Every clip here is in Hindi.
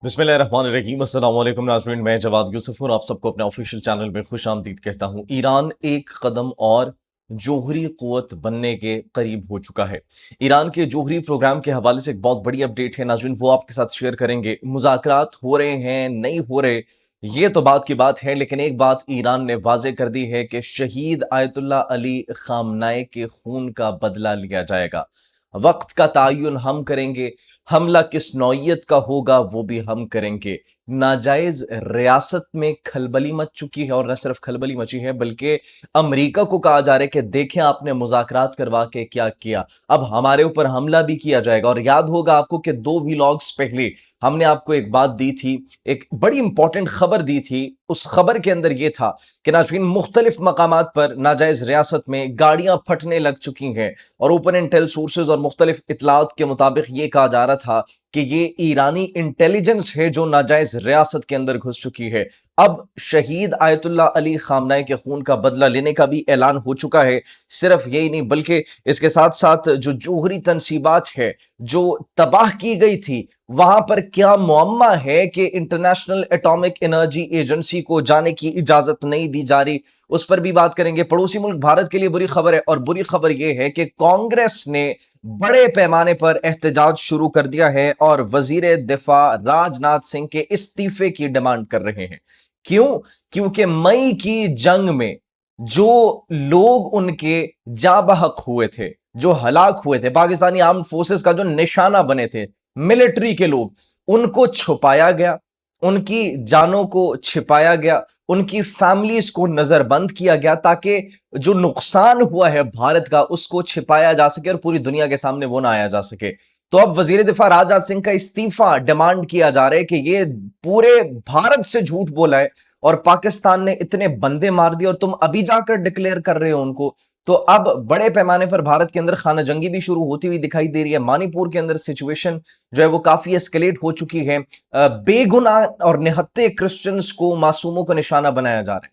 बिस्मिल्लाहिर्रहमानिर्रहीम अस्सलाम वालेकुम नाज़रीन, मैं जवाद यूसुफ हूं। आप सबको अपने ऑफिशियल चैनल में खुश आमदीद कहता हूं। ईरान एक कदम और जोहरी कुव्वत बनने के करीब हो चुका है। ईरान के जोहरी प्रोग्राम के हवाले से एक बहुत बड़ी अपडेट है नाज़रीन, वो आपके साथ शेयर करेंगे। मुज़ाकरात हो रहे हैं, नहीं हो रहे, ये तो बात की बात है, लेकिन एक बात ईरान ने वाजे कर दी है कि शहीद आयतुल्लाह अली खामनाई के खून का बदला लिया जाएगा। वक्त का तयन हम करेंगे, हमला किस नौइयत का होगा वो भी हम करेंगे। नाजायज रियासत में खलबली मच चुकी है, और न सिर्फ खलबली मची है बल्कि अमेरिका को कहा जा रहा है कि देखें आपने मुज़ाकरात करवा के क्या किया, अब हमारे ऊपर हमला भी किया जाएगा। और याद होगा आपको कि 2 व्लॉग्स पहले हमने आपको एक बात दी थी, एक बड़ी इंपॉर्टेंट खबर दी थी। उस खबर के अंदर यह था कि नाज़रीन मुख्तलिफ मकामात पर नाजायज रियासत में गाड़ियां फटने लग चुकी हैं, और ओपन इंटेल सोर्सेज और मुख्तलिफ इतलात के मुताबिक यह कहा जा रहा था कि ये ईरानी इंटेलिजेंस है जो नाजायज रियासत के अंदर घुस चुकी है। अब शहीद आयतुल्लाह अली खामनाई के खून का बदला लेने का भी ऐलान हो चुका है। सिर्फ यही नहीं बल्कि इसके साथ साथ जो जोहरी तनसीबात है जो तबाह की गई थी, वहां पर क्या मुअम्मा है कि इंटरनेशनल एटॉमिक एनर्जी एजेंसी को जाने की इजाजत नहीं दी जा रही, उस पर भी बात करेंगे। पड़ोसी मुल्क भारत के लिए बुरी खबर है, और बुरी खबर यह है कि कांग्रेस ने बड़े पैमाने पर एहतजाज शुरू कर दिया है और वजीर दिफा राजनाथ सिंह के इस्तीफे की डिमांड कर रहे हैं। क्यों? क्योंकि मई की जंग में जो लोग उनके जाबहक हुए थे, जो हलाक हुए थे, पाकिस्तानी आर्म्ड फोर्सेस का जो निशाना बने थे, मिलिट्री के लोग, उनको छुपाया गया, उनकी जानों को छिपाया गया, उनकी फैमिलीज को नजरबंद किया गया, ताकि जो नुकसान हुआ है भारत का उसको छिपाया जा सके और पूरी दुनिया के सामने वो ना आया जा सके। तो अब वजीर दिफा राजनाथ सिंह का इस्तीफा डिमांड किया जा रहा है कि ये पूरे भारत से झूठ बोला है और पाकिस्तान ने इतने बंदे मार दिए, और तुम अभी जाकर डिक्लेयर कर रहे हो उनको। तो अब बड़े पैमाने पर भारत के अंदर खाना जंगी भी शुरू होती हुई दिखाई दे रही है। मणिपुर के अंदर सिचुएशन जो है वो काफी एस्केलेट हो चुकी है। बेगुनाह और निहत्थे क्रिश्चियंस को, मासूमों को निशाना बनाया जा रहा है,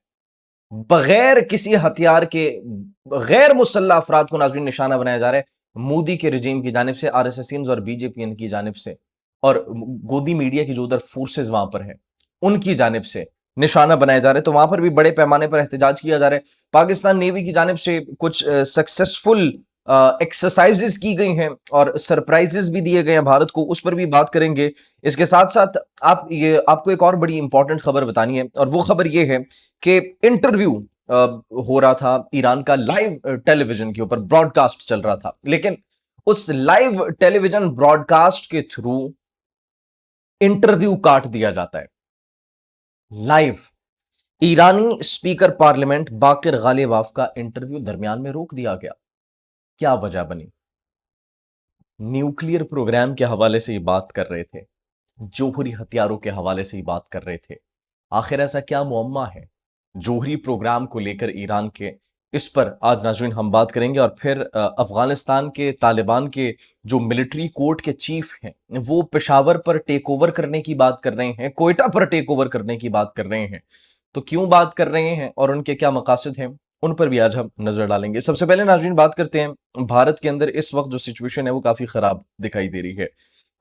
बगैर किसी हथियार के गैर मुसल्लह अफराद को नाज़रीन निशाना बनाया जा रहा है, मोदी के रिजीम की जानिब से, आरएसएसियंस और बीजेपीएन की जानिब से, और गोदी मीडिया की जो उधर फोर्सेज वहां पर है उनकी जानिब से निशाना बनाया जा रहा है। तो वहां पर भी बड़े पैमाने पर एहतजाज किया जा रहा है। पाकिस्तान नेवी की जानिब से कुछ सक्सेसफुल एक्सरसाइजेस की गई हैं और सरप्राइजेस भी दिए गए हैं भारत को, उस पर भी बात करेंगे। इसके साथ साथ आपको एक और बड़ी इंपॉर्टेंट खबर बतानी है, और वो खबर ये है कि इंटरव्यू हो रहा था ईरान का, लाइव टेलीविजन के ऊपर ब्रॉडकास्ट चल रहा था, लेकिन उस लाइव टेलीविजन ब्रॉडकास्ट के थ्रू इंटरव्यू काट दिया जाता है। लाइव ईरानी स्पीकर पार्लियामेंट बाकिर गालिबाफ का इंटरव्यू दरमियान में रोक दिया गया। क्या वजह बनी? न्यूक्लियर प्रोग्राम के हवाले से ही बात कर रहे थे, जोहरी हथियारों के हवाले से ही बात कर रहे थे। आखिर ऐसा क्या मुअम्मा है जोहरी प्रोग्राम को लेकर ईरान के? इस पर आज नाज़रीन हम बात करेंगे। और फिर अफगानिस्तान के तालिबान के जो मिलिट्री कोर्ट के चीफ हैं वो पेशावर पर टेक ओवर करने की बात कर रहे हैं, कोयटा पर टेक ओवर करने की बात कर रहे हैं। तो क्यों बात कर रहे हैं और उनके क्या मकासद हैं, उन पर भी आज हम नजर डालेंगे। सबसे पहले नाज़रीन बात करते हैं भारत के अंदर इस वक्त जो सिचुएशन है वो काफी खराब दिखाई दे रही है।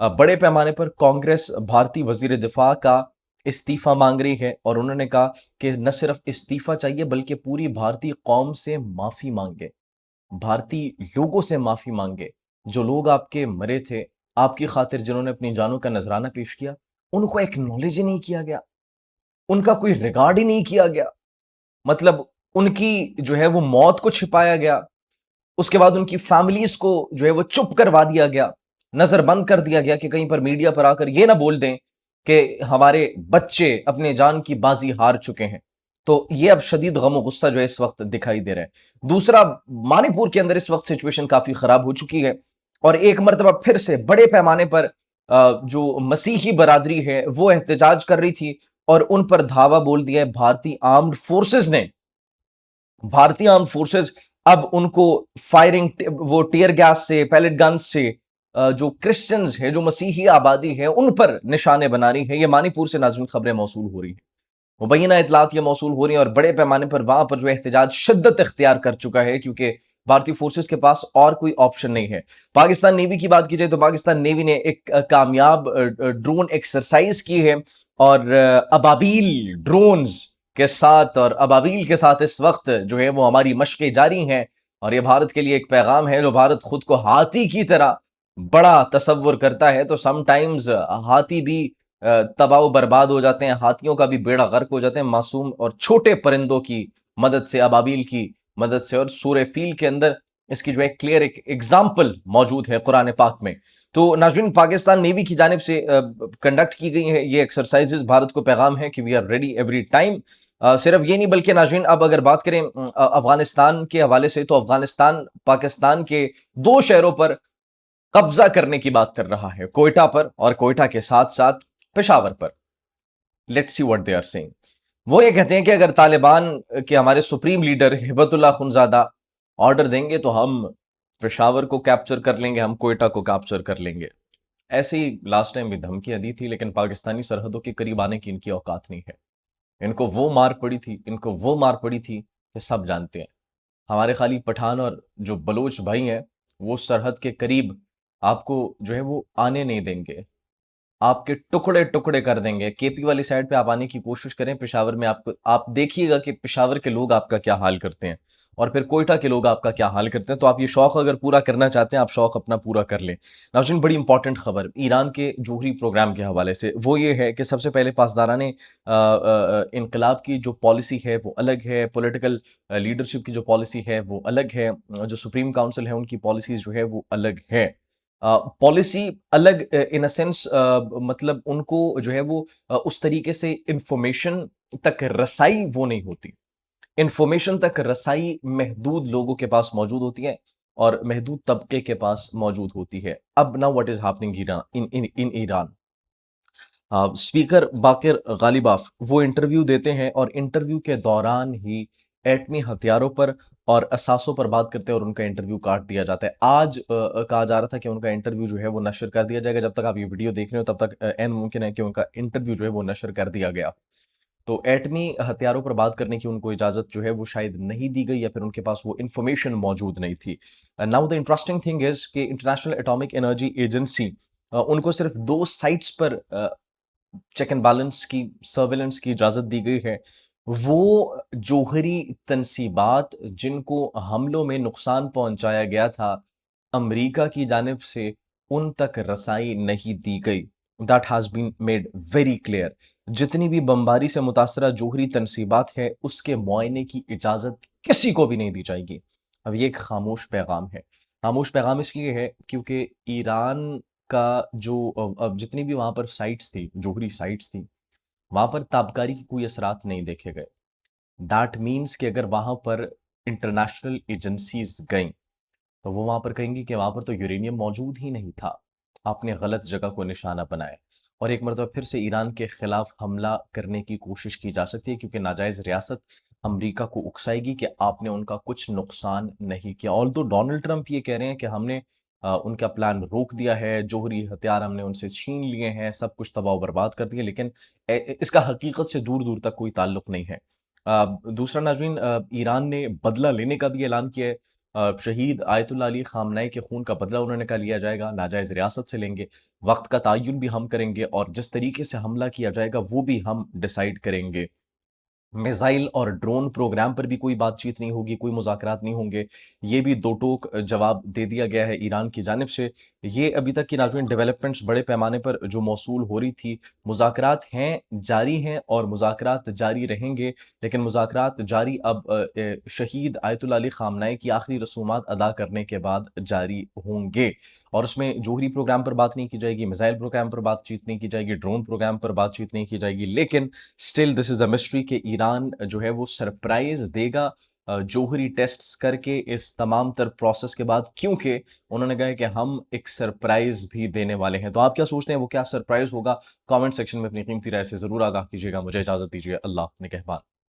बड़े पैमाने पर कांग्रेस भारतीय वजीर दिफा का इस्तीफा मांग रही है, और उन्होंने कहा कि न सिर्फ इस्तीफा चाहिए बल्कि पूरी भारतीय कौम से माफी मांगे, भारतीय लोगों से माफी मांगे। जो लोग आपके मरे थे, आपकी खातिर जिन्होंने अपनी जानों का नजराना पेश किया, उनको एक्नॉलेज ही नहीं किया गया, उनका कोई रिकॉर्ड ही नहीं किया गया। मतलब उनकी जो है वो मौत को छिपाया गया, उसके बाद उनकी फैमिलीज को जो है वो चुप करवा दिया गया, नजरबंद कर दिया गया कि कहीं पर मीडिया पर आकर ये ना बोल दें कि हमारे बच्चे अपने जान की बाजी हार चुके हैं। तो ये अब शदीद गम और गुस्सा जो है इस वक्त दिखाई दे रहा है। दूसरा, मणिपुर के अंदर इस वक्त सिचुएशन काफी खराब हो चुकी है, और एक मरतबा फिर से बड़े पैमाने पर जो मसीही बरादरी है वो एहतजाज कर रही थी, और उन पर धावा बोल दिया है भारतीय आर्म्ड फोर्सेस ने। भारतीय आर्म फोर्सेस अब उनको फायरिंग, वो टीयर गैस से, पैलेट गन से जो क्रिश्चियंस है, जो मसीही आबादी है, उन पर निशाने बना रही है। ये मणिपुर से नाज़रीन खबरें मौसूल हो रही है, मुबैना इतलात ये मौसूल हो रही है, और बड़े पैमाने पर वहां पर जो एहतजाज शिद्दत इख्तियार कर चुका है, क्योंकि भारतीय फोर्सेस के पास और कोई ऑप्शन नहीं है। पाकिस्तान नेवी की बात की जाए तो पाकिस्तान नेवी ने एक कामयाब ड्रोन एक्सरसाइज की है, और अबाबील ड्रोन्स के साथ और अबाबील के साथ इस वक्त जो है वो हमारी मशकें जारी हैं। और ये भारत के लिए एक पैगाम है, जो भारत खुद को हाथी की तरह बड़ा तसव्वुर करता है तो समटाइम्स हाथी भी तबाह बर्बाद हो जाते हैं, हाथियों का भी बेड़ा गर्क हो जाते हैं मासूम और छोटे परिंदों की मदद से, अबाबील की मदद से। और सूरह फील के अंदर इसकी जो है क्लियर एक एग्जाम्पल मौजूद है कुरान पाक में। तो नाज़रीन, पाकिस्तान नेवी की जानिब से कंडक्ट की गई है ये एक्सरसाइजेज। भारत को पैगाम है कि we are ready every time. सिर्फ ये नहीं बल्कि नाज़रीन, अब अगर बात करें अफगानिस्तान के हवाले से, तो अफगानिस्तान पाकिस्तान के दो शहरों पर कब्जा करने की बात कर रहा है, कोयटा पर और कोयटा के साथ साथ पेशावर पर। Let's see what they are saying. वो ये कहते हैं कि अगर तालिबान के हमारे supreme leader Hibatullah Akhundzada order देंगे तो हम पेशावर को कैप्चर कर लेंगे, हम कोयटा को कैप्चर कर लेंगे। ऐसे ही लास्ट टाइम भी धमकियां दी थी, लेकिन पाकिस्तानी सरहदों के करीब आने की इनकी औकात नहीं है। इनको वो मार पड़ी थी, इनको वो मार पड़ी थी कि सब जानते हैं। हमारे खाली पठान और जो बलोच भाई हैं, वो सरहद के करीब आपको जो है वो आने नहीं देंगे, आपके टुकड़े टुकड़े कर देंगे। केपी वाली साइड पे आप आने की कोशिश करें, पेशावर में आपको, आप देखिएगा कि पेशावर के लोग आपका क्या हाल करते हैं, और फिर कोयटा के लोग आपका क्या हाल करते हैं। तो आप ये शौक अगर पूरा करना चाहते हैं, आप शौक अपना पूरा कर लें। नाज़रीन, बड़ी इंपॉर्टेंट खबर ईरान के जोहरी प्रोग्राम के हवाले से, वो ये है कि सबसे पहले पासदाराने इनकलाब की जो पॉलिसी है वो अलग है, पॉलिटिकल लीडरशिप की जो पॉलिसी है वो अलग है, जो सुप्रीम काउंसिल है उनकी पॉलिसीज जो है वो अलग है। पॉलिसी अलग इन अ सेंस, मतलब उनको जो है वो उस तरीके से इंफॉर्मेशन तक रसाई वो नहीं होती। इंफॉर्मेशन तक रसाई महदूद लोगों के पास मौजूद होती है और महदूद तबके के पास मौजूद होती है। अब now what is happening in Iran. Speaker Baqir Ghalibaf वो इंटरव्यू देते हैं, और इंटरव्यू के दौरान ही एटमी हथियारों पर और असासों पर बात करते हैं और उनका इंटरव्यू काट दिया जाता है। आज कहा जा रहा था कि उनका इंटरव्यू जो है वो नशर कर दिया जाएगा। जब तक आप ये वीडियो देख रहे हो तब तक एन मुमकिन है कि उनका इंटरव्यू जो है वो नशर कर दिया गया। तो एटमी हथियारों पर बात करने की उनको इजाज़त जो है वो शायद नहीं दी गई, या फिर उनके पास वो इन्फॉर्मेशन मौजूद नहीं थी। Now the interesting thing is कि इंटरनेशनल एटॉमिक एनर्जी एजेंसी उनको सिर्फ 2 साइट्स पर चेक एंड बैलेंस की, सर्विलेंस की इजाज़त दी गई है। वो जोहरी तनसीबात जिनको हमलों में नुकसान पहुँचाया गया था अमेरिका की जानिब से, उन तक रसाई नहीं दी गई। That has been made very clear. जितनी भी बमबारी से मुतासरा जोहरी तनसीबात है, उसके मुआयने की इजाज़त किसी को भी नहीं दी जाएगी। अब ये एक खामोश पैगाम है। खामोश पैगाम इसलिए है क्योंकि ईरान का जो अब जितनी भी वहाँ पर साइट्स थी, जोहरी साइट्स थी, वहाँ पर ताबकारी के कोई असरात नहीं देखे गए। दैट मीन्स कि अगर वहाँ पर इंटरनेशनल एजेंसीज गईं, तो वो वहाँ पर कहेंगी कि वहाँ पर तो यूरेनियम मौजूद ही नहीं था, आपने गलत जगह को निशाना बनाया। और एक मरतबा फिर से ईरान के खिलाफ हमला करने की कोशिश की जा सकती है, क्योंकि नाजायज़ रियासत अमेरिका को उकसाएगी कि आपने उनका कुछ नुकसान नहीं किया। ऑल्दो डोनाल्ड ट्रंप ये कह रहे हैं कि हमने उनका प्लान रोक दिया है, जोहरी हथियार हमने उनसे छीन लिए हैं, सब कुछ तबाह बर्बाद कर दिया, लेकिन इसका हकीकत से दूर दूर तक कोई ताल्लुक नहीं है। दूसरा नाज़रीन, ईरान ने बदला लेने का भी ऐलान किया है। शहीद आयतुल्लाह अली ख़ामनेई के खून का बदला उन्होंने कहा लिया जाएगा, नाजायज़ रियासत से लेंगे, वक्त का तयन भी हम करेंगे, और जिस तरीके से हमला किया जाएगा वो भी हम डिसाइड करेंगे। मिसाइल और ड्रोन प्रोग्राम पर भी कोई बातचीत नहीं होगी, कोई मुज़ाकरात नहीं होंगे। ये भी दो टोक जवाब दे दिया गया है ईरान की जानिब से। ये अभी तक की नाज़रीन डेवलपमेंट्स बड़े पैमाने पर जो मौसूल हो रही थी, मुज़ाकरात हैं, जारी हैं और मुज़ाकरात जारी रहेंगे। लेकिन मुज़ाकरात जारी अब शहीद आयतुल्लाह अली ख़ामनेई की आखिरी रसूमात अदा करने के बाद जारी होंगे, और उसमें जोहरी प्रोग्राम पर बात नहीं की जाएगी, मिसाइल प्रोग्राम पर बातचीत नहीं की जाएगी, ड्रोन प्रोग्राम पर बातचीत नहीं की जाएगी। लेकिन still this is a mystery कि ईरान जो है वो सरप्राइज़ देगा जोहरी टेस्ट्स करके इस तमाम तर प्रोसेस के बाद, क्योंकि उन्होंने कहा है कि हम एक सरप्राइज़ भी देने वाले हैं। तो आप क्या सोचते हैं वो क्या सरप्राइज़ होगा? कमेंट सेक्शन में अपनी कीमती राय से ज़रूर आगाह कीजिएगा। मुझे इजाज़त दीजिए। अल्लाह निगहबान।